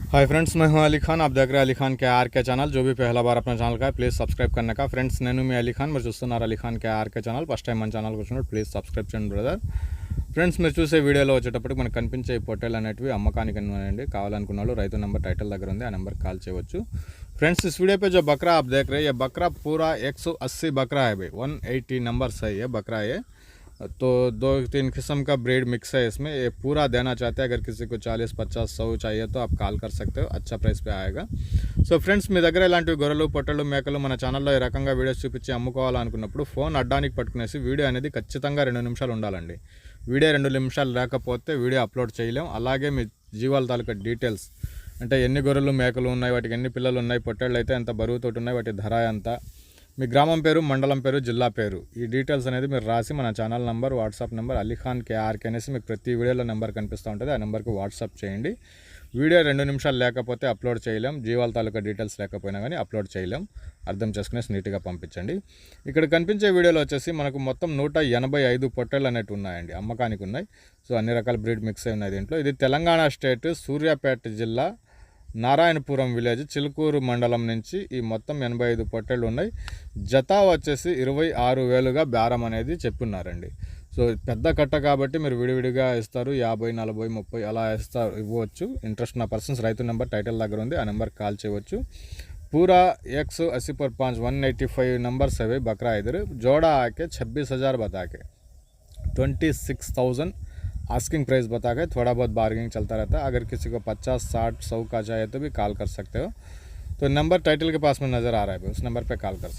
Hi friends, मैं हूं अली खान। आप देख रहे हैं अली खान के आर के चैनल। जो भी पहला बार अपना ఛానల్ का है प्लीज़ सब्सक्राइब करने का। ఫ్రెండ్స్ నేను మీ అలీ ఖాన్, మీరు చూస్తున్నారు అలీ ఖాన్ కే ఆర్కే ఛానల్। ఫస్ట్ టైం మన ఛానల్కి వచ్చినప్పుడు ప్లీజ్ సబ్స్క్రైబ్ చేయండి బ్రదర్। ఫ్రెండ్స్, మీరు చూసే వీడియోలో వచ్చేటప్పటికి మనకు కనిపించే ఈ పొట్టేలు అనేటివి అమ్మకానికి ఉన్నాయండి। కావాలనుకున్న వాళ్ళు రైతు నెంబర్ టైటిల్ దగ్గర ఉంది, ఆ నెంబర్కి కాల్ చేయవచ్చు। फ्रेंड्स, इस वीडियो पे जो बकरा आप देख रहे हैं, ये बकरा पूरा 180 बकरा है भाई। 180 नंबर सही है बकरा ये। तो 2-3 किस्म का ब्रीड मिक्स है इसमें। ये पूरा देना चाहते हैं। अगर किसी को 40, 50, 100 चाहिए तो आप कॉल कर सकते हो, अच्छा प्राइस पे आएगा। సో ఫ్రెండ్స్, మీ దగ్గర ఇలాంటి గొర్రెలు, పొట్టలు, మేకలు మన ఛానల్లో ఈ రకంగా వీడియోస్ చూపించి అమ్ముకోవాలనుకున్నప్పుడు ఫోన్ అడ్డానికి పట్టుకునేసి వీడియో అనేది ఖచ్చితంగా 2 నిమిషాలు ఉండాలండి। వీడియో 2 నిమిషాలు లేకపోతే వీడియో అప్లోడ్ చేయలేం। అలాగే మీ జీవాల తాలూకా డీటెయిల్స్, అంటే ఎన్ని గొర్రెలు, మేకలు ఉన్నాయి, వాటికి ఎన్ని పిల్లలు ఉన్నాయి, పొట్టేళ్ళు అయితే ఎంత బరువుతోటి ఉన్నాయి, వాటి ధర ఎంత, మీ గ్రామం పేరు, మండలం పేరు, జిల్లా పేరు, ఈ డీటెయిల్స్ అనేది మీరు రాసి మన channel number, WhatsApp number Ali Khan కే ఆర్కే అనేసి మీకు ప్రతి వీడియోలో నెంబర్ కనిపిస్తూ ఉంటుంది, ఆ నెంబర్కి వాట్సాప్ చేయండి। వీడియో 2 నిమిషాలు లేకపోతే అప్లోడ్ చేయలేం। జీవాల తాలూకా డీటెయిల్స్ లేకపోయినా కానీ అప్లోడ్ చేయలేం, అర్థం చేసుకునేసి నీట్గా పంపించండి। ఇక్కడ కనిపించే వీడియోలో వచ్చేసి మనకు మొత్తం 185 పొట్టేళ్ళు అనేవి ఉన్నాయండి, అమ్మకానికి ఉన్నాయి। సో అన్ని రకాల బ్రీడ్ మిక్స్ అయి ఉన్నాయి దీంట్లో। ఇది తెలంగాణ స్టేట్ సూర్యాపేట జిల్లా నారాయణపురం విలేజ్ చిలుకూరు మండలం నుంచి ఈ మొత్తం 85 పొట్టేళ్ళు ఉన్నాయి। జత వచ్చేసి 26,000గా బేరం అనేది చెప్పున్నారండి। సో పెద్ద కట్ట కాబట్టి మీరు విడివిడిగా ఇస్తారు, 50, 40, 30 అలా ఇవ్వచ్చు। ఇంట్రెస్ట్ ఉన్న పర్సన్స్ రైతు నెంబర్ టైటిల్ దగ్గర ఉంది, ఆ నెంబర్కి కాల్ చేయవచ్చు। पूरा 180 पर 5 185 नंबर से भी बकरा इधर जोड़ा आके 26,000 बता के 26,000 आस्किंग प्राइस बता के थोड़ा बहुत बार्गेनिंग चलता रहता है। अगर किसी को 50, 60, 100 का चाहिए तो भी कॉल कर सकते हो। तो नंबर टाइटल के पास में नज़र आ रहा है, उस नंबर पे कॉल कर सकते हो।